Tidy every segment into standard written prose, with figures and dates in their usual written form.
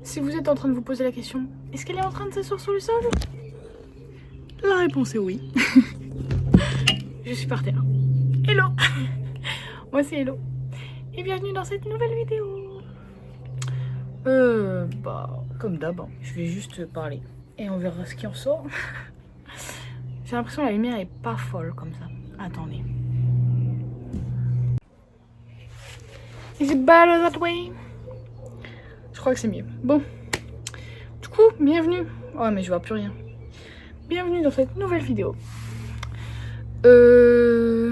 Si vous êtes en train de vous poser la question, est-ce qu'elle est en train de s'asseoir sur le sol? La réponse est oui. Je suis par terre. Hello. Moi c'est Hello. Et bienvenue dans cette nouvelle vidéo. Comme d'hab, je vais juste parler. Et on verra ce qui en sort. J'ai l'impression que la lumière est pas folle comme ça. Attendez. Is it better that way? Je crois que c'est mieux. Bon. Du coup, bienvenue. Oh mais je vois plus rien. Bienvenue dans cette nouvelle vidéo. Je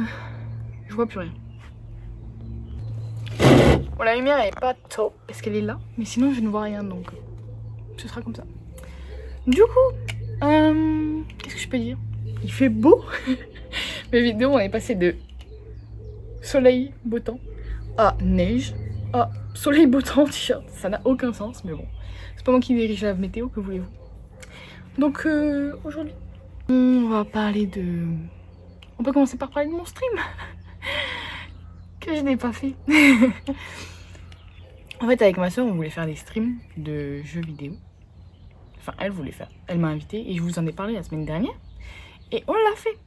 vois plus rien. Bon, la lumière elle est pas top parce qu'elle est là, mais sinon je ne vois rien donc ce sera comme ça. Du coup, qu'est-ce que je peux dire? Il fait beau. Mes vidéos on est passé de soleil, beau temps à neige, à soleil, beau temps, t-shirt. Ça n'a aucun sens, mais bon, c'est pas moi qui dirige la météo, que voulez-vous. Donc aujourd'hui, on va parler de... On peut commencer par parler de mon stream que je n'ai pas fait. En fait, avec ma soeur, on voulait faire des streams de jeux vidéo. Enfin, elle voulait faire. Elle m'a invité et je vous en ai parlé la semaine dernière. Et on l'a fait.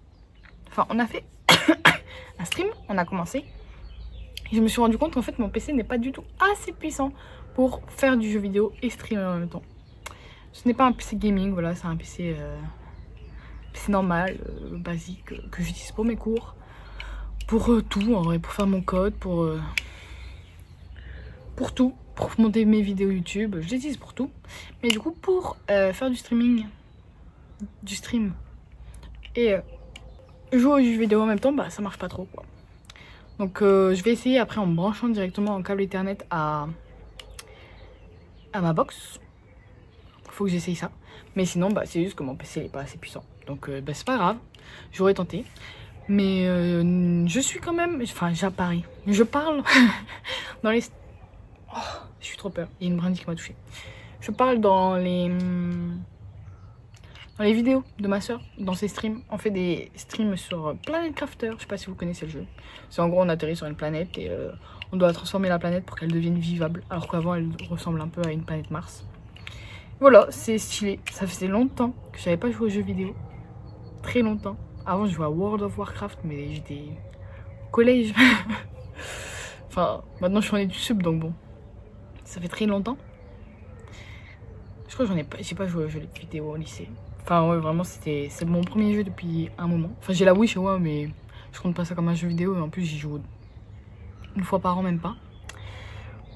Enfin, on a fait un stream, on a commencé. Et je me suis rendu compte qu'en fait, mon PC n'est pas du tout assez puissant pour faire du jeu vidéo et streamer en même temps. Ce n'est pas un PC gaming, voilà, c'est un PC, PC normal, basique, que j'utilise pour mes cours. Pour tout, en vrai, pour faire mon code, pour tout. Pour monter mes vidéos YouTube, je l'utilise pour tout. Mais du coup, pour faire du streaming, du stream et jouer aux jeux vidéo en même temps, bah ça marche pas trop quoi. Donc je vais essayer après en me branchant directement en câble Ethernet à ma box. Faut que j'essaye ça. Mais sinon, bah c'est juste que mon PC n'est pas assez puissant. Donc bah, c'est pas grave, j'aurais tenté. Mais je suis quand même... Enfin, j'apparais. Je parle dans les... Oh, je suis trop peur. Il y a une brindille qui m'a touchée. Je parle dans les vidéos de ma soeur, dans ses streams. On fait des streams sur Planet Crafter. Je sais pas si vous connaissez le jeu. C'est en gros, on atterrit sur une planète et on doit transformer la planète pour qu'elle devienne vivable. Alors qu'avant, elle ressemble un peu à une planète Mars. Voilà, c'est stylé. Ça faisait longtemps que j'avais pas joué aux jeux vidéo. Très longtemps. Avant, je jouais à World of Warcraft, mais j'étais au collège. Enfin, maintenant je suis en études sup, donc bon. Ça fait très longtemps. Je crois que j'ai pas joué aux jeux vidéo au lycée. Enfin, ouais, vraiment, c'est mon premier jeu depuis un moment. Enfin, j'ai la Wii chez moi, mais je compte pas ça comme un jeu vidéo. Et en plus, j'y joue une fois par an, même pas.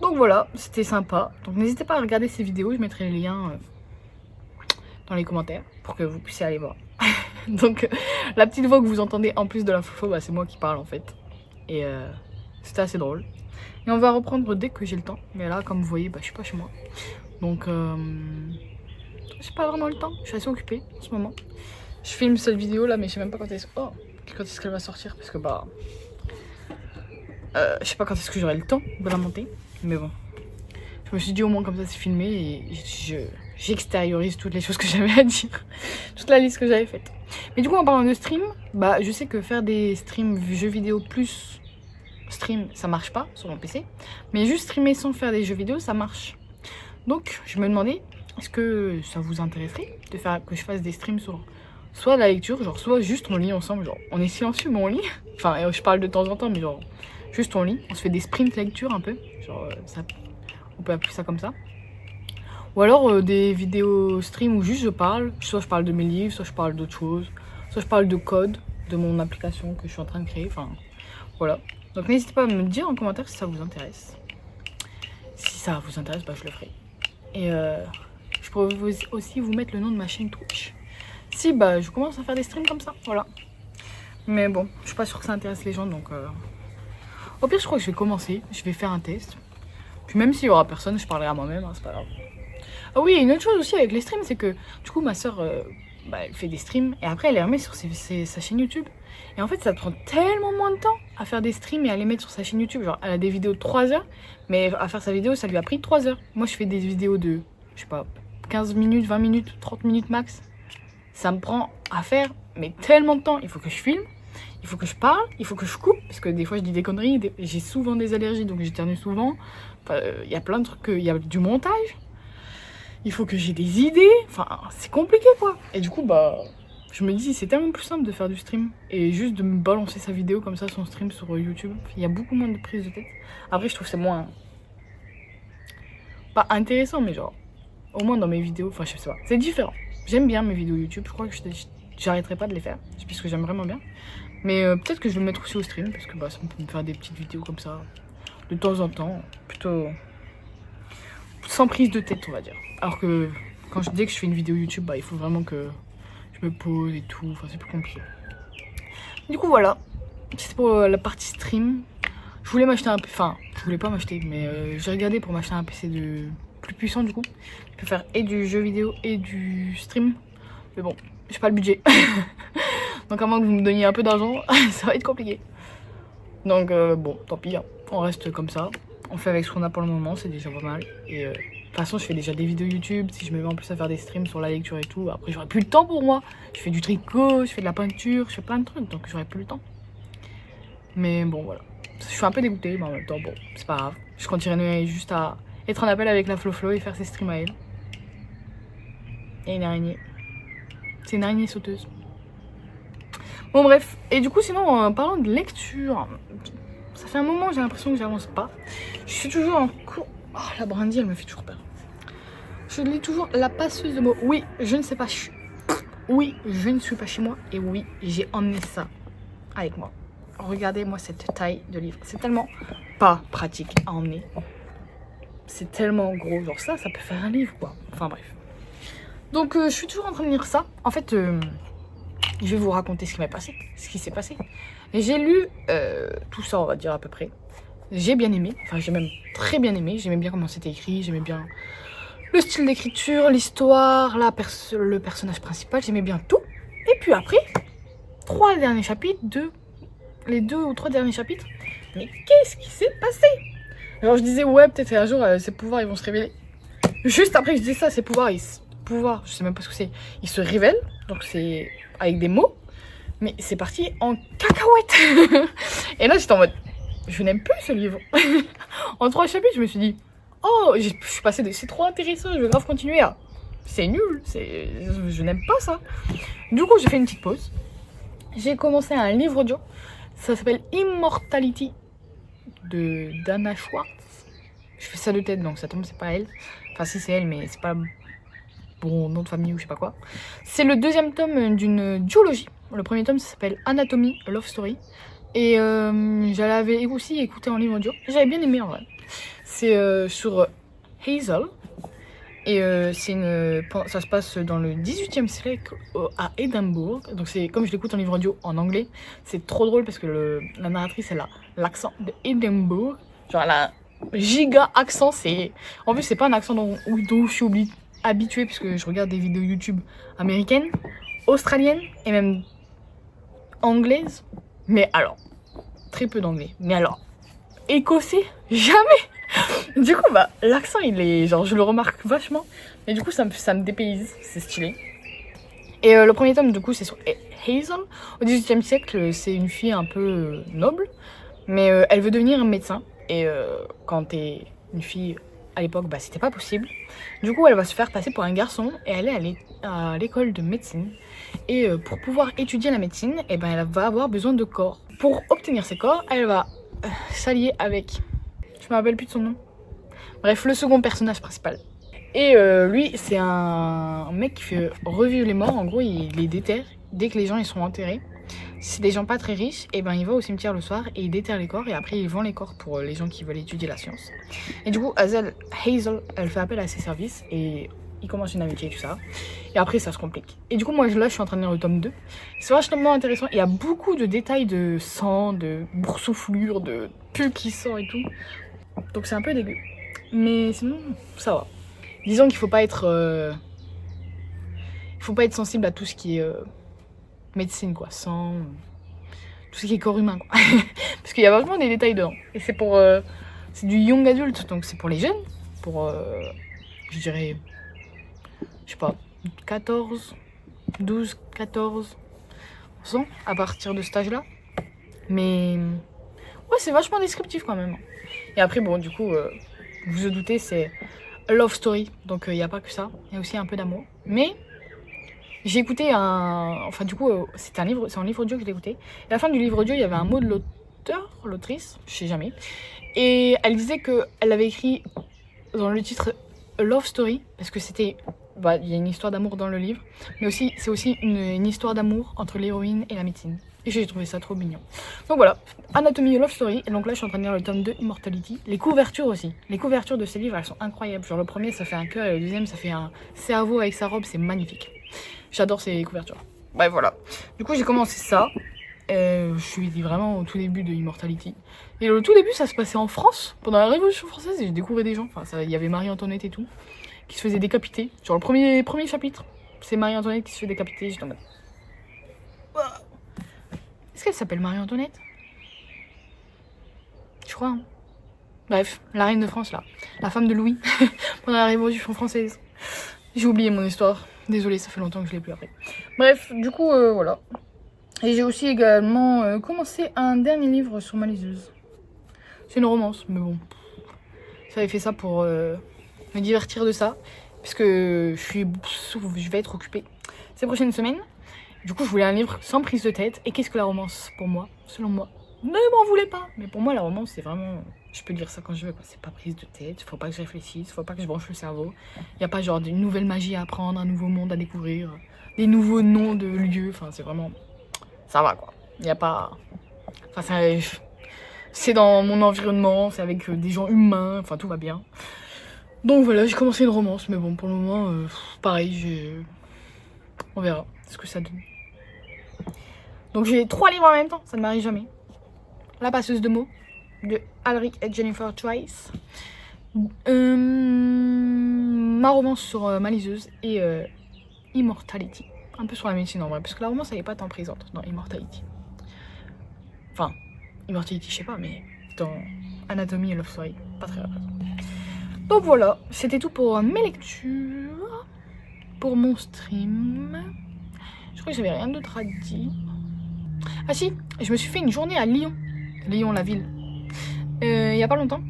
Donc voilà, c'était sympa. Donc n'hésitez pas à regarder ces vidéos. Je mettrai les liens dans les commentaires pour que vous puissiez aller voir. Donc la petite voix que vous entendez en plus de la photo, bah, c'est moi qui parle en fait. Et c'était assez drôle. Et on va reprendre dès que j'ai le temps. Mais là, comme vous voyez, bah, je suis pas chez moi. Donc j'ai pas vraiment le temps. Je suis assez occupée en ce moment. Je filme cette vidéo là, mais je sais même pas quand est-ce qu'elle va sortir. Parce que bah... je sais pas quand est-ce que j'aurai le temps de la monter. Mais bon. Je me suis dit au moins comme ça c'est filmé et j'extériorise toutes les choses que j'avais à dire. Toute la liste que j'avais faite. Mais du coup en parlant de stream, bah je sais que faire des streams jeux vidéo plus stream ça marche pas sur mon PC. Mais juste streamer sans faire des jeux vidéo ça marche. Donc je me demandais est-ce que ça vous intéresserait de faire que je fasse des streams sur soit la lecture, genre soit juste on lit ensemble, genre on est silencieux mais on lit. Enfin je parle de temps en temps mais genre juste on lit, on se fait des sprints lecture un peu. Genre ça... On peut appeler ça comme ça. Ou alors des vidéos stream où juste je parle. Soit je parle de mes livres, soit je parle d'autres choses. Soit je parle de code de mon application que je suis en train de créer. Enfin, voilà. Donc n'hésitez pas à me dire en commentaire si ça vous intéresse. Si ça vous intéresse, bah je le ferai. Et je pourrais aussi vous mettre le nom de ma chaîne Twitch. Si bah je commence à faire des streams comme ça, voilà. Mais bon, je suis pas sûre que ça intéresse les gens, donc... Au pire, je crois que je vais commencer. Je vais faire un test. Puis même s'il y aura personne, je parlerai à moi-même, hein, c'est pas grave. Ah oui, une autre chose aussi avec les streams, c'est que du coup ma soeur, elle fait des streams et après elle les remet sur sa chaîne YouTube. Et en fait ça prend tellement moins de temps à faire des streams et à les mettre sur sa chaîne YouTube. Genre elle a des vidéos de 3 heures, mais à faire sa vidéo ça lui a pris 3 heures. Moi je fais des vidéos de, je sais pas, 15 minutes, 20 minutes, 30 minutes max. Ça me prend à faire, mais tellement de temps. Il faut que je filme, il faut que je parle, il faut que je coupe, parce que des fois je dis des conneries, j'ai souvent des allergies donc j'éternue souvent. Il y a plein de trucs, il y a du montage. il faut que j'ai des idées. Enfin, c'est compliqué quoi. Et du coup, bah, je me dis, c'est tellement plus simple de faire du stream. Et juste de me balancer sa vidéo comme ça, son stream sur YouTube. Il y a beaucoup moins de prise de tête. Après, je trouve que c'est moins... pas intéressant, mais genre, au moins dans mes vidéos, enfin, je sais pas. C'est différent. J'aime bien mes vidéos YouTube. Je crois que j'arrêterai pas de les faire. Puisque j'aime vraiment bien. Mais peut-être que je vais me mettre aussi au stream. Parce que bah, ça peut me faire des petites vidéos comme ça. De temps en temps. Plutôt... sans prise de tête, on va dire. Alors que dès que je fais une vidéo YouTube, bah, il faut vraiment que je me pose et tout. Enfin, c'est plus compliqué. Du coup, voilà. C'était pour la partie stream. Je voulais m'acheter un... Enfin, je voulais pas m'acheter, mais j'ai regardé pour m'acheter un PC plus puissant, du coup. Je peux faire et du jeu vidéo et du stream. Mais bon, j'ai pas le budget. Donc, à moins que vous me donniez un peu d'argent, ça va être compliqué. Donc, bon, tant pis. Hein. On reste comme ça. On fait avec ce qu'on a pour le moment, c'est déjà pas mal. Et de toute façon, je fais déjà des vidéos YouTube. Si je me mets en plus à faire des streams sur la lecture et tout, après j'aurai plus le temps pour moi. Je fais du tricot, je fais de la peinture, je fais plein de trucs, donc j'aurai plus le temps. Mais bon, voilà. Je suis un peu dégoûtée, mais en même temps, bon, c'est pas grave. Je continuerai juste à être en appel avec la Flo et faire ses streams à elle. Et une araignée. C'est une araignée sauteuse. Bon, bref. Et du coup, sinon, en parlant de lecture, ça fait un moment, j'ai l'impression que j'avance pas. Je suis toujours en cours. Oh, la brindille, elle me fait toujours peur. Je lis toujours La passeuse de mots. Oui, je ne sais pas. Oui, je ne suis pas chez moi. Et oui, j'ai emmené ça avec moi. Regardez-moi cette taille de livre. C'est tellement pas pratique à emmener. C'est tellement gros. Genre ça peut faire un livre, quoi. Enfin, bref. Donc, je suis toujours en train de lire ça. En fait, je vais vous raconter ce qui s'est passé. J'ai lu tout ça, on va dire à peu près. J'ai bien aimé, enfin j'ai même très bien aimé. J'aimais bien comment c'était écrit, j'aimais bien le style d'écriture, l'histoire, le personnage principal, j'aimais bien tout. Et puis après, les 2 ou 3 derniers chapitres, mais qu'est-ce qui s'est passé? Alors je disais, ouais, peut-être un jour, ses pouvoirs ils vont se révéler. Juste après, je dis ça, ses pouvoirs, je sais même pas ce que c'est, ils se révèlent, donc c'est avec des mots. Mais c'est parti en cacahuète. Et là, j'étais en mode, je n'aime plus ce livre. En 3 chapitres, je me suis dit, oh, je suis passée c'est trop intéressant, je vais grave continuer à... C'est nul, je n'aime pas ça. Du coup, j'ai fait une petite pause. J'ai commencé un livre audio. Ça s'appelle Immortality de Dana Schwartz. Je fais ça de tête, donc ça tombe, c'est pas elle. Enfin, si c'est elle, mais c'est pas bon nom de famille ou je sais pas quoi. C'est le 2e tome d'une duologie. Le premier tome, ça s'appelle Anatomy, a Love Story. Et je l'avais aussi écouté en livre audio. J'avais bien aimé en vrai. C'est sur Hazel. Et ça se passe dans le 18e siècle à Édimbourg. Donc c'est comme je l'écoute en livre audio en anglais. C'est trop drôle parce que la narratrice, elle a l'accent de Édimbourg. Genre elle a un giga accent. En plus, c'est pas un accent dont je suis habituée puisque je regarde des vidéos YouTube américaines, australiennes et même anglaise. Mais alors, très peu d'anglais. Mais alors, écossais, jamais. Du coup, bah, l'accent, il est... Genre, je le remarque vachement. Mais du coup, ça me dépayse. C'est stylé. Et le premier tome, du coup, c'est sur Hazel. Au 18e siècle, c'est une fille un peu noble. Mais elle veut devenir médecin. Et quand t'es une fille à l'époque, bah, c'était pas possible. Du coup, elle va se faire passer pour un garçon. Et elle est allée à l'école de médecine. Et pour pouvoir étudier la médecine, eh ben, elle va avoir besoin de corps. Pour obtenir ces corps, elle va s'allier avec... Je me rappelle plus de son nom. Bref, le second personnage principal. Et lui, c'est un mec qui fait revivre les morts. En gros, il les déterre dès que les gens ils sont enterrés. Si c'est des gens pas très riches, et ben il va au cimetière le soir et il déterre les corps. Et après, il vend les corps pour les gens qui veulent étudier la science. Et du coup, Hazel, elle fait appel à ses services et il commence une amitié et tout ça. Et après, ça se complique. Et du coup, moi, là, je suis en train de lire le tome 2. C'est vachement intéressant. Il y a beaucoup de détails de sang, de boursouflure, de pus qui sort et tout. Donc, c'est un peu dégueu. Mais sinon, ça va. Disons qu'il faut pas être... il faut pas être sensible à tout ce qui est médecine, quoi. Sang, tout ce qui est corps humain, quoi. Parce qu'il y a vraiment des détails dedans. Et c'est pour... c'est du young adult, donc c'est pour les jeunes. Pour, je dirais... Je sais pas, 12, 14 ans, à partir de cet âge-là. Mais... ouais, c'est vachement descriptif, quand même. Et après, bon, du coup, vous vous doutez, c'est love story, donc il n'y a pas que ça, il y a aussi un peu d'amour. Mais j'ai écouté enfin du coup, c'est un livre audio que j'ai écouté. Et à la fin du livre audio, il y avait un mot de l'auteur, l'autrice, je sais jamais. Et elle disait qu'elle avait écrit dans le titre Love Story, parce que c'était... il y a une histoire d'amour dans le livre, mais aussi c'est aussi une histoire d'amour entre l'héroïne et la médecine. Et j'ai trouvé ça trop mignon. Donc voilà, Anatomie Love Story. Et donc là, je suis en train de lire le tome 2, Immortality. Les couvertures aussi. Les couvertures de ces livres, elles sont incroyables. Genre le premier, ça fait un cœur, et le deuxième, ça fait un cerveau avec sa robe. C'est magnifique. J'adore ces couvertures. Bref, voilà. Du coup, j'ai commencé ça. Je suis vraiment au tout début de Immortality. Et le tout début, ça se passait en France, pendant la Révolution française, et j'ai découvert des gens. Enfin, il y avait Marie-Antoinette et tout, qui se faisait décapiter. Genre le premier chapitre, c'est Marie-Antoinette qui se fait décapiter. J'étais en mode... Est-ce qu'elle s'appelle Marie-Antoinette? Je crois. Hein. Bref, la reine de France, là. La femme de Louis, pendant la Révolution française. J'ai oublié mon histoire. Désolée, ça fait longtemps que je l'ai plus appris. Bref, du coup, voilà. Et j'ai aussi également commencé un dernier livre sur ma liseuse. C'est une romance, mais bon. J'avais fait ça pour me divertir de ça. Parce que je vais être occupée ces prochaines semaines. Du coup, je voulais un livre sans prise de tête. Et qu'est-ce que la romance pour moi, selon moi? Ne m'en voulez pas. Mais pour moi, la romance, c'est vraiment... Je peux dire ça quand je veux. C'est pas prise de tête. Faut pas que je réfléchisse. Faut pas que je branche le cerveau. Il n'y a pas genre une nouvelle magie à apprendre, un nouveau monde à découvrir, des nouveaux noms de lieux. Enfin, c'est vraiment... Ça va, quoi. Il n'y a pas... Enfin, c'est dans mon environnement. C'est avec des gens humains. Enfin, tout va bien. Donc voilà, j'ai commencé une romance. Mais bon, pour le moment, pareil, on verra ce que ça donne. Donc j'ai 3 livres en même temps, ça ne m'arrive jamais. La passeuse de mots, de Alric et Jennifer Trice. Ma romance sur ma liseuse et Immortality. Un peu sur la médecine en vrai, parce que la romance elle n'est pas tant présente dans Immortality. Enfin, Immortality je sais pas, mais dans Anatomie et Love Story, pas très présente. Donc voilà, c'était tout pour mes lectures, pour mon stream. Je crois que j'avais rien d'autre à dire. Ah si, je me suis fait une journée à Lyon. Lyon, la ville. Il y a pas longtemps.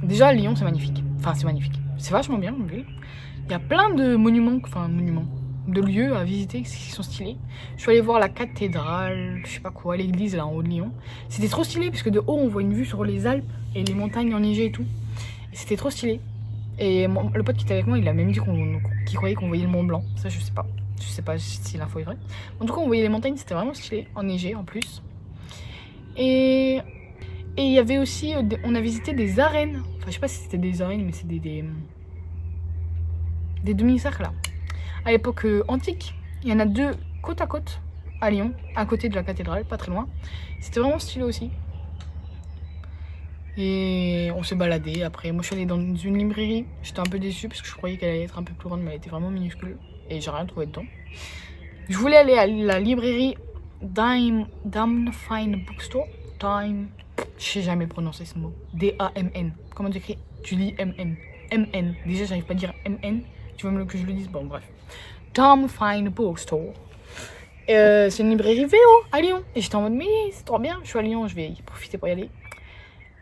Déjà, Lyon, c'est magnifique. Enfin, c'est magnifique. C'est vachement bien, une ville. Il y a plein de monuments, de lieux à visiter qui sont stylés. Je suis allée voir la cathédrale, je sais pas quoi, l'église là en haut de Lyon. C'était trop stylé, parce que de haut, on voit une vue sur les Alpes et les montagnes enneigées et tout. Et c'était trop stylé. Et le pote qui était avec moi, il a même dit qu'il croyait qu'on voyait le Mont Blanc. Ça, je sais pas. Je sais pas si l'info est vraie. En tout cas, on voyait les montagnes, c'était vraiment stylé, enneigé en plus. Et il y avait aussi, on a visité des arènes. Enfin, je sais pas si c'était des arènes, mais c'est des demi-cercles là. À l'époque antique, il y en a 2 côte à côte à Lyon, à côté de la cathédrale, pas très loin. C'était vraiment stylé aussi. Et on s'est baladé après. Moi, je suis allée dans une librairie. J'étais un peu déçue parce que je croyais qu'elle allait être un peu plus grande, mais elle était vraiment minuscule. Et j'ai rien trouvé dedans. Je voulais aller à la librairie Damn Fine Bookstore. Je sais jamais prononcer ce mot. D-A-M-N. Comment tu écris? Tu lis M-N. M-N. Déjà, j'arrive pas à dire M-N. Tu veux que je le dise? Bon, bref. Damn Fine Bookstore. C'est une librairie VO à Lyon. Et j'étais en mode, mais c'est trop bien. Je suis à Lyon, je vais y profiter pour y aller.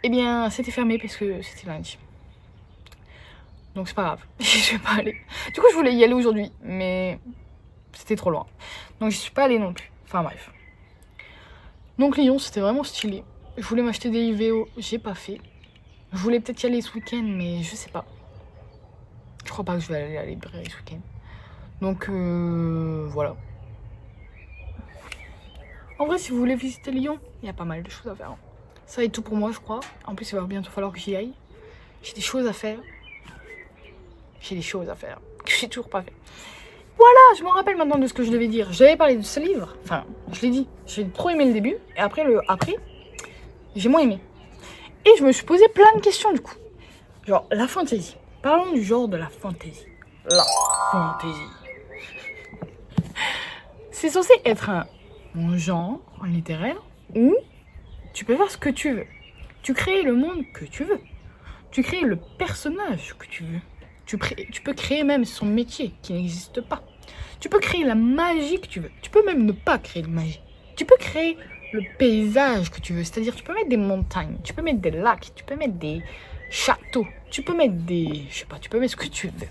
Eh bien, c'était fermé parce que c'était lundi. Donc c'est pas grave, je vais pas aller. Du coup, je voulais y aller aujourd'hui, mais c'était trop loin. Donc je suis pas allée non plus. Enfin bref. Donc Lyon, c'était vraiment stylé. Je voulais m'acheter des IVO, j'ai pas fait. Je voulais peut-être y aller ce week-end, mais je sais pas. Je crois pas que je vais aller à la librairie ce week-end. Donc voilà. En vrai, si vous voulez visiter Lyon, il y a pas mal de choses à faire. Ça va être tout pour moi, je crois. En plus, il va bientôt falloir que j'y aille. J'ai des choses à faire. Que j'ai toujours pas fait. Voilà, je me rappelle maintenant de ce que je devais dire. J'avais parlé de ce livre. Enfin, je l'ai dit. J'ai trop aimé le début. Et après, j'ai moins aimé. Et je me suis posé plein de questions, du coup. Genre, la fantasy. Parlons du genre de la fantasy. La fantasy. C'est censé être un genre littéraire où tu peux faire ce que tu veux. Tu crées le monde que tu veux. Tu crées le personnage que tu veux. Tu peux créer même son métier qui n'existe pas. Tu peux créer la magie que tu veux. Tu peux même ne pas créer de magie. Tu peux créer le paysage que tu veux. C'est-à-dire, tu peux mettre des montagnes, tu peux mettre des lacs, tu peux mettre des châteaux. Tu peux mettre des... Je sais pas, tu peux mettre ce que tu veux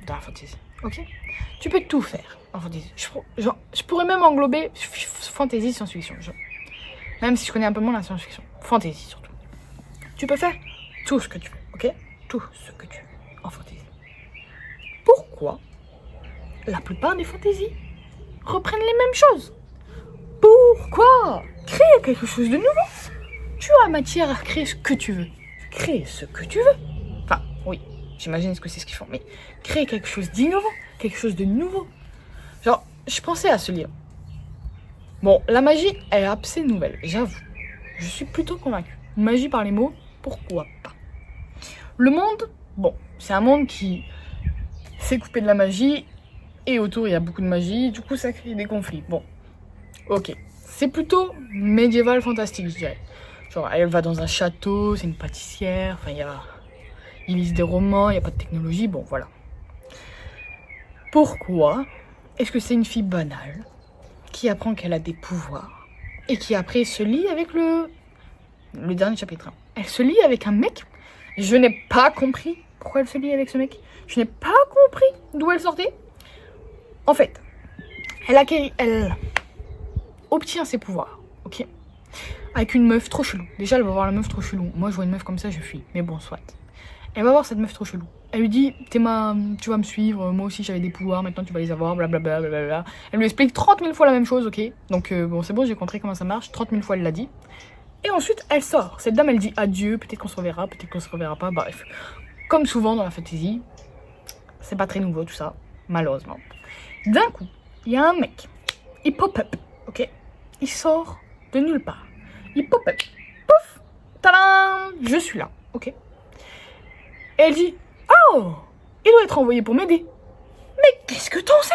dans la fantasy. Ok? Tu peux tout faire en fantasy. Je pourrais même englober fantasy, science-fiction. Même si je connais un peu moins la science-fiction. Fantasy surtout. Tu peux faire tout ce que tu veux. Ok? Tout ce que tu veux en fantasy. Pourquoi la plupart des fantaisies reprennent les mêmes choses? Pourquoi créer quelque chose de nouveau? Tu as matière à créer ce que tu veux. Créer ce que tu veux. Enfin, oui, j'imagine que c'est ce qu'ils font. Mais créer quelque chose d'innovant, quelque chose de nouveau. Genre, je pensais à ce livre. Bon, la magie, elle est assez nouvelle, j'avoue. Je suis plutôt convaincue. Magie par les mots, pourquoi pas? Le monde, bon, c'est un monde qui s'est coupé de la magie. Et autour, il y a beaucoup de magie. Du coup, ça crée des conflits. Bon, ok. C'est plutôt médiéval fantastique, je dirais. Genre, elle va dans un château, c'est une pâtissière. Enfin, ils lisent des romans, il n'y a pas de technologie. Bon, voilà. Pourquoi est-ce que c'est une fille banale qui apprend qu'elle a des pouvoirs et qui après se lie avec le dernier chapitre? Elle se lie avec un mec. Je n'ai pas compris pourquoi elle se lie avec ce mec. Je n'ai pas compris d'où elle sortait. En fait, elle obtient ses pouvoirs, ok? Avec une meuf trop chelou. Déjà, elle va voir la meuf trop chelou. Moi, je vois une meuf comme ça, je fuis. Mais bon, soit. Elle va voir cette meuf trop chelou. Elle lui dit, tu vas me suivre, moi aussi j'avais des pouvoirs, maintenant tu vas les avoir, blablabla. Blablabla. Elle lui explique 30 000 fois la même chose, ok? Donc, bon, c'est bon, j'ai compris comment ça marche. 30 000 fois, elle l'a dit. Et ensuite, elle sort. Cette dame, elle dit adieu, peut-être qu'on se reverra, peut-être qu'on se reverra pas. Bref. Comme souvent dans la fantasy, c'est pas très nouveau tout ça, malheureusement. D'un coup, il y a un mec, il pop-up, ok? Il sort de nulle part. Il pop-up, pouf, tadam, je suis là, ok? Et elle dit, oh, il doit être envoyé pour m'aider. Mais qu'est-ce que t'en sais?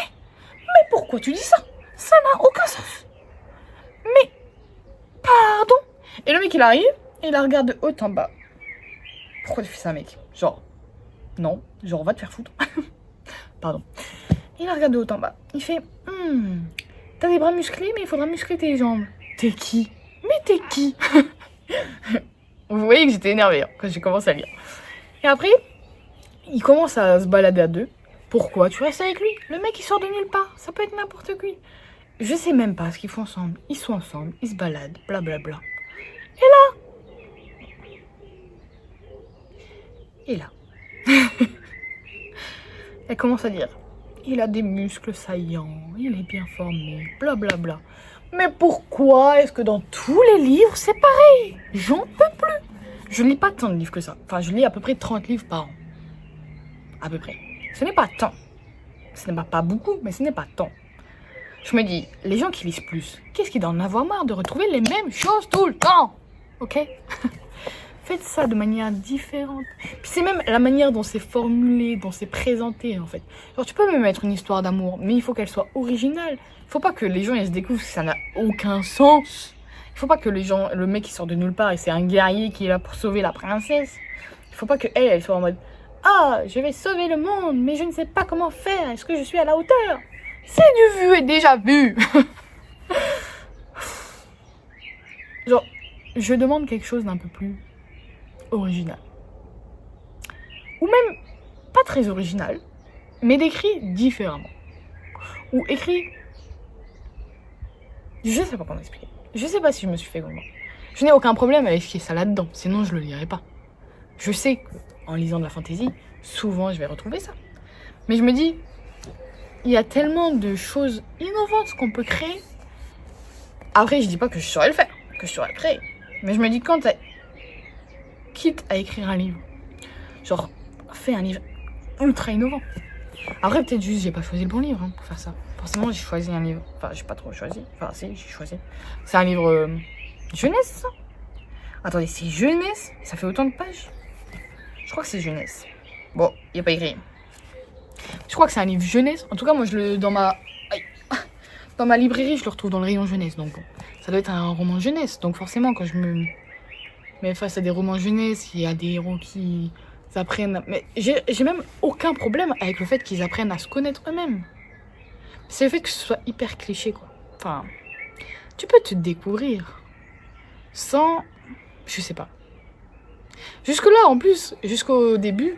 Mais pourquoi tu dis ça? Ça n'a aucun sens. Mais, pardon? Et le mec, il arrive, et il la regarde de haut en bas. Pourquoi tu fais ça, mec? Genre, non, genre, va te faire foutre. Pardon. Il la regarde de haut en bas. Il fait, t'as des bras musclés, mais il faudra muscler tes jambes. T'es qui? Mais t'es qui? Vous voyez que j'étais énervée quand j'ai commencé à lire. Et après, il commence à se balader à deux. Pourquoi tu restes avec lui? Le mec, il sort de nulle part. Ça peut être n'importe qui. Je sais même pas ce qu'ils font ensemble. Ils sont ensemble, ils se baladent, blablabla. Et là, elle commence à dire, il a des muscles saillants, il est bien formé, blablabla. Mais pourquoi est-ce que dans tous les livres, c'est pareil? J'en peux plus. Je lis pas tant de livres que ça. Enfin, je lis à peu près 30 livres par an. À peu près. Ce n'est pas tant. Ce n'est pas beaucoup, mais ce n'est pas tant. Je me dis, les gens qui lisent plus, qu'est-ce qu'ils doivent en avoir marre de retrouver les mêmes choses tout le temps? Ok? Faites ça de manière différente. Puis c'est même la manière dont c'est formulé, dont c'est présenté en fait. Genre tu peux même mettre une histoire d'amour, mais il faut qu'elle soit originale. Il faut pas que les gens ils se découvrent que ça n'a aucun sens. Il faut pas que les gens, le mec qui sort de nulle part et c'est un guerrier qui est là pour sauver la princesse. Il faut pas que elle soit en mode ah je vais sauver le monde, mais je ne sais pas comment faire. Est-ce que je suis à la hauteur? C'est du vu et déjà vu. Genre je demande quelque chose d'un peu plus original. Ou même pas très original, mais décrit différemment. Ou écrit... Je sais pas comment expliquer. Je sais pas si je me suis fait comprendre. Je n'ai aucun problème à expliquer ça là-dedans, sinon je le lirai pas. Je sais qu'en lisant de la fantasy, souvent je vais retrouver ça. Mais je me dis, il y a tellement de choses innovantes qu'on peut créer. Après, je dis pas que je saurais le faire, que je saurais le créer. Mais je me dis, quand quitte à écrire un livre, genre, fais un livre ultra innovant. Après, peut-être juste, j'ai pas choisi le bon livre pour faire ça. Forcément, j'ai choisi un livre. Enfin, j'ai pas trop choisi. Enfin, si, j'ai choisi. C'est un livre jeunesse, ça? Attendez, c'est jeunesse? Ça fait autant de pages? Je crois que c'est jeunesse. Bon, il n'y a pas écrit. Je crois que c'est un livre jeunesse. En tout cas, moi, dans ma librairie, je le retrouve dans le rayon jeunesse. Donc, bon, ça doit être un roman jeunesse. Donc, forcément, quand je me mets face à des romans jeunesse, il y a des héros qui apprennent... Mais j'ai même aucun problème avec le fait qu'ils apprennent à se connaître eux-mêmes. C'est le fait que ce soit hyper cliché, quoi. Enfin, tu peux te découvrir sans... Je sais pas. Jusque-là, en plus, jusqu'au début,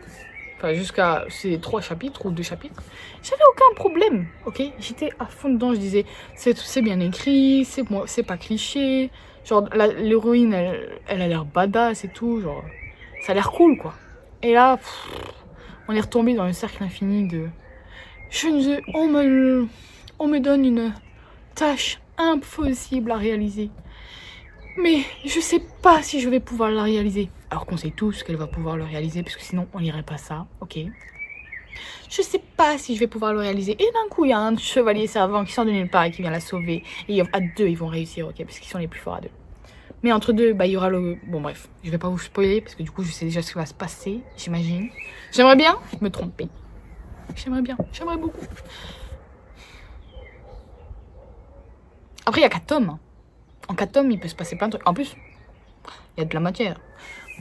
enfin jusqu'à ces 3 chapitres ou 2 chapitres, j'avais aucun problème, ok? J'étais à fond dedans, je disais, c'est bien écrit, c'est pas cliché, genre l'héroïne, elle a l'air badass et tout, genre, ça a l'air cool, quoi. Et là, on est retombé dans le cercle infini de... On me donne une tâche impossible à réaliser. Mais je sais pas si je vais pouvoir la réaliser. Alors qu'on sait tous qu'elle va pouvoir le réaliser, parce que sinon on n'irait pas ça, ok? Je sais pas si je vais pouvoir le réaliser. Et d'un coup, il y a un chevalier servant qui sort de nulle part et qui vient la sauver. Et à 2, ils vont réussir, ok? Parce qu'ils sont les plus forts à 2. Mais entre 2, bah, il y aura le... Bon, bref, je vais pas vous spoiler, parce que du coup, je sais déjà ce qui va se passer, j'imagine. J'aimerais bien me tromper. J'aimerais beaucoup. Après, il y a 4 tomes. En 4 tomes, il peut se passer plein de trucs. En plus, il y a de la matière.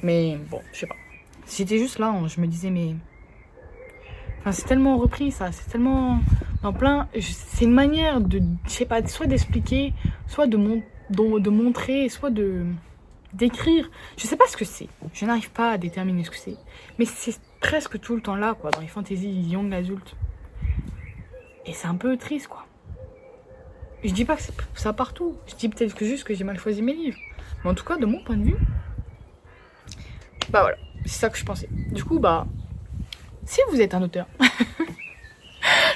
Mais bon, je sais pas. Si j'étais juste là, je me disais, mais... Enfin, c'est tellement repris, ça. C'est tellement... En plein... C'est une manière de... Je sais pas, soit d'expliquer, soit de montrer, soit d'écrire. Je sais pas ce que c'est. Je n'arrive pas à déterminer ce que c'est. Mais c'est presque tout le temps là, quoi. Dans les fantaisies young adultes. Et c'est un peu triste, quoi. Je dis pas que c'est ça partout. Je dis peut-être que juste que j'ai mal choisi mes livres. Mais en tout cas, de mon point de vue, bah voilà, c'est ça que je pensais. Du coup, bah, si vous êtes un auteur,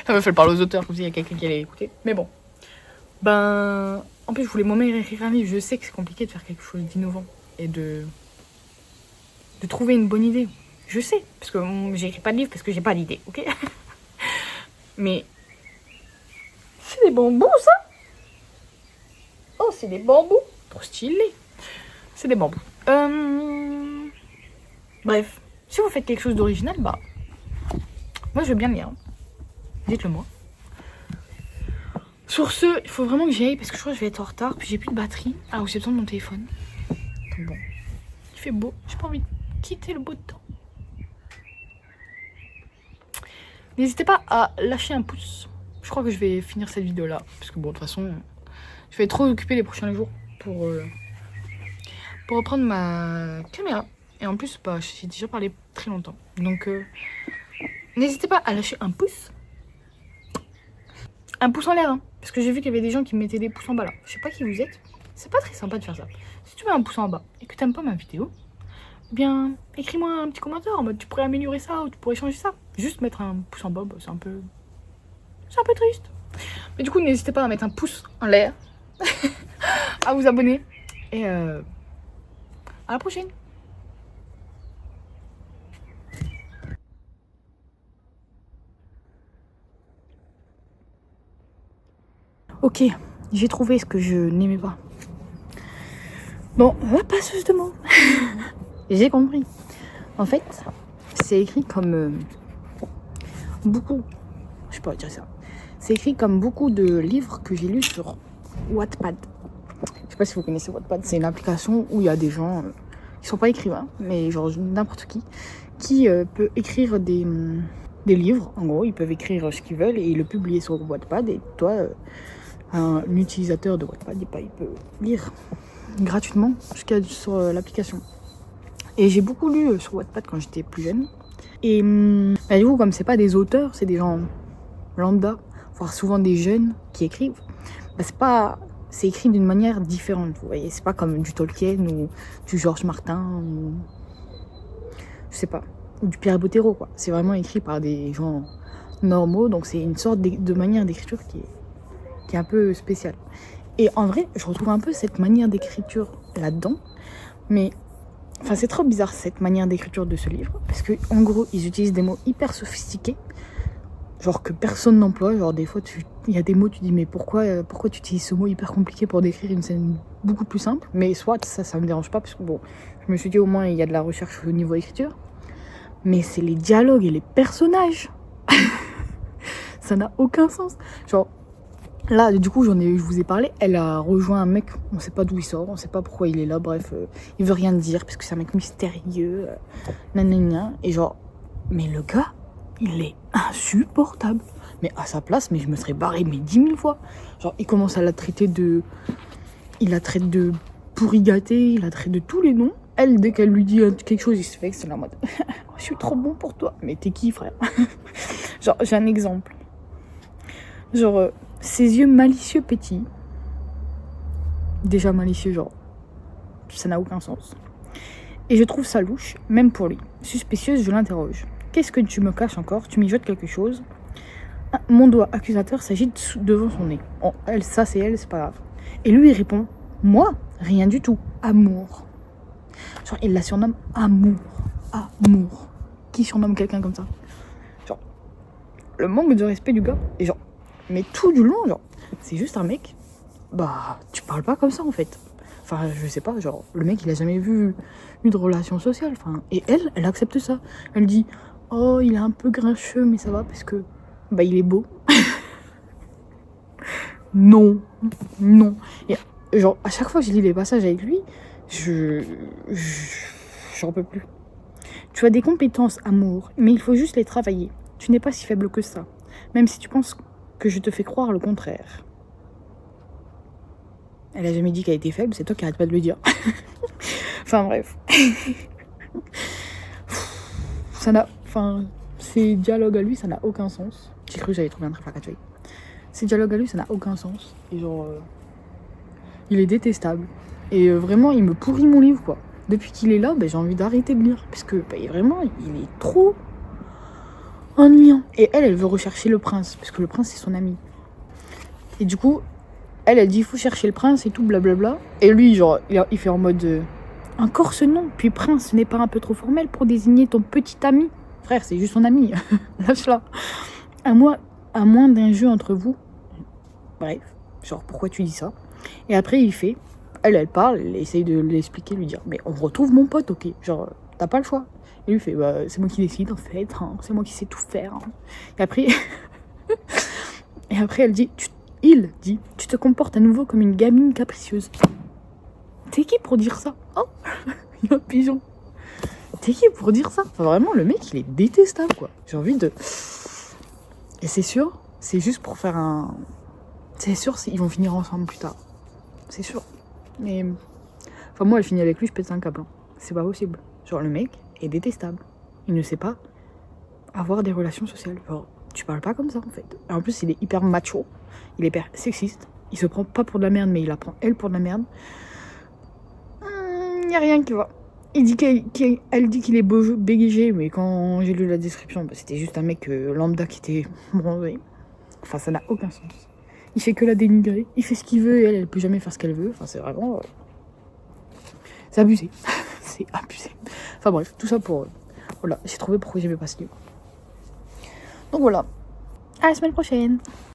ça me fait le parler aux auteurs, comme s'il y a quelqu'un qui allait écouter. Mais bon, ben, en plus, je voulais moi-même écrire un livre. Je sais que c'est compliqué de faire quelque chose d'innovant et de trouver une bonne idée. Je sais, parce que j'écris pas de livre parce que j'ai pas d'idée, ok? Mais c'est des bambous, ça? Oh, c'est des bambous. Trop stylé. C'est des bambous. Bref, si vous faites quelque chose d'original, bah, moi je veux bien le lire. Dites-le moi. Sur ce, il faut vraiment que j'y aille parce que je crois que je vais être en retard. Puis j'ai plus de batterie. Ah, ou j'ai besoin de mon téléphone. Donc bon, il fait beau. J'ai pas envie de quitter le beau temps. N'hésitez pas à lâcher un pouce. Je crois que je vais finir cette vidéo là. Parce que bon, de toute façon, je vais être trop occupée les prochains jours pour reprendre ma caméra. Et en plus, bah, j'ai déjà parlé très longtemps. Donc, n'hésitez pas à lâcher un pouce. Un pouce en l'air, hein. Parce que j'ai vu qu'il y avait des gens qui mettaient des pouces en bas là. Je sais pas qui vous êtes. C'est pas très sympa de faire ça. Si tu mets un pouce en bas et que t'aimes pas ma vidéo, eh bien, écris-moi un petit commentaire en mode tu pourrais améliorer ça ou tu pourrais changer ça. Juste mettre un pouce en bas, bah, c'est un peu triste. Mais du coup, n'hésitez pas à mettre un pouce en l'air, à vous abonner et à la prochaine. Ok, j'ai trouvé ce que je n'aimais pas. Bon, la passeuse de mots. J'ai compris. En fait, c'est écrit comme beaucoup. Je peux pas dire ça. C'est écrit comme beaucoup de livres que j'ai lus sur Wattpad. Je sais pas si vous connaissez Wattpad. C'est une application où il y a des gens qui sont pas écrivains, mais genre n'importe qui peut écrire des livres. En gros, ils peuvent écrire ce qu'ils veulent et le publier sur Wattpad. Et toi, un utilisateur de Wattpad, il peut lire gratuitement sur l'application. Et j'ai beaucoup lu sur Wattpad quand j'étais plus jeune. Et bah, du coup, comme c'est pas des auteurs, c'est des gens lambda, voire souvent des jeunes qui écrivent, bah, c'est écrit d'une manière différente, vous voyez. C'est pas comme du Tolkien ou du Georges Martin ou je sais pas, ou du Pierre Bottero, quoi. C'est vraiment écrit par des gens normaux, donc c'est une sorte de manière d'écriture qui est un peu spéciale. Et en vrai, je retrouve un peu cette manière d'écriture là-dedans, mais enfin, c'est trop bizarre cette manière d'écriture de ce livre, parce que en gros, ils utilisent des mots hyper sophistiqués, genre que personne n'emploie. Genre des fois, il y a des mots, tu dis mais pourquoi tu utilises ce mot hyper compliqué pour décrire une scène beaucoup plus simple? Mais soit ça me dérange pas, parce que bon, je me suis dit au moins il y a de la recherche au niveau écriture, mais c'est les dialogues et les personnages. Ça n'a aucun sens. Genre là, du coup, je vous ai parlé, elle a rejoint un mec, on sait pas d'où il sort, on sait pas pourquoi il est là, bref, il veut rien dire, parce que c'est un mec mystérieux, nanana, et genre, mais le gars, il est insupportable. Mais à sa place, mais je me serais barré 10 000 fois. Genre, il commence à la traiter il la traite de pourri gâté, il la traite de tous les noms, Elle, dès qu'elle lui dit quelque chose, il se fait, c'est la mode. Je suis trop bon pour toi. Mais t'es qui, frère? Genre, j'ai un exemple. Genre, ses yeux malicieux petits. Déjà malicieux, genre, ça n'a aucun sens. Et je trouve ça louche, même pour lui. Suspicieuse, je l'interroge. Qu'est-ce que tu me caches encore? Tu mijotes quelque chose? Mon doigt accusateur s'agite devant son nez. Oh, elle, ça c'est elle, c'est pas grave. Et lui, il répond, moi, rien du tout. Amour. Genre, il la surnomme Amour. Amour. Qui surnomme quelqu'un comme ça? Genre, le manque de respect du gars. Et genre, mais tout du long, genre, c'est juste un mec. Bah, tu parles pas comme ça en fait. Enfin, je sais pas, genre, le mec, il a jamais vu une relation sociale. Enfin, et elle accepte ça. Elle dit, oh, il est un peu grincheux, mais ça va parce que, bah, il est beau. Non. Et genre, à chaque fois que je lis les passages avec lui, j'en peux plus. Tu as des compétences, Amour, mais il faut juste les travailler. Tu n'es pas si faible que ça, même si tu penses que je te fais croire le contraire. Elle a jamais dit qu'elle était faible, c'est toi qui arrête pas de le dire. Enfin bref. Ces dialogues à lui, ça n'a aucun sens. J'ai cru que j'allais trouver un truc à catcher. Ces dialogues à lui, ça n'a aucun sens. Et genre, il est détestable. Et vraiment, il me pourrit mon livre, quoi. Depuis qu'il est là, j'ai envie d'arrêter de lire. Parce que vraiment, il est trop ennuyant. Et elle veut rechercher le prince. Parce que le prince, c'est son ami. Et du coup, elle dit, il faut chercher le prince et tout, blablabla. Et lui, genre, il fait en mode... encore ce nom, puis prince, ce n'est pas un peu trop formel pour désigner ton petit ami? Frère, c'est juste son ami. Lâche-la. À moins d'un jeu entre vous. Bref, genre, pourquoi tu dis ça? Et après, il fait... Elle parle, elle essaye de l'expliquer, lui dire, mais on retrouve mon pote, ok? Genre, t'as pas le choix. Et lui fait, bah, c'est moi qui décide, en fait. Hein. C'est moi qui sais tout faire. Hein. Et après... elle dit... Il dit, tu te comportes à nouveau comme une gamine capricieuse. T'es qui pour dire ça? Oh, il y a un pigeon. T'es qui pour dire ça? Enfin, vraiment, le mec, il est détestable, quoi. J'ai envie de... Et c'est sûr, c'est juste pour faire un... C'est sûr, ils vont finir ensemble plus tard. C'est sûr. Mais... Enfin, moi, elle finit avec lui, je pète un câble. Hein. C'est pas possible. Genre, le mec est détestable. Il ne sait pas avoir des relations sociales. Genre, tu parles pas comme ça, en fait. Et en plus, il est hyper macho. Il est hyper sexiste. Il se prend pas pour de la merde, mais il la prend, elle, pour de la merde. Y a rien qui va. Elle dit qu'il est bégégé, mais quand j'ai lu la description, c'était juste un mec lambda qui était bronzé. Enfin, ça n'a aucun sens. Il fait que la dénigrer. Il fait ce qu'il veut et elle peut jamais faire ce qu'elle veut. Enfin, c'est vraiment... c'est abusé. C'est abusé. Enfin bref, tout ça pour... Voilà, j'ai trouvé pourquoi j'aimais pas ce livre. Donc voilà. À la semaine prochaine.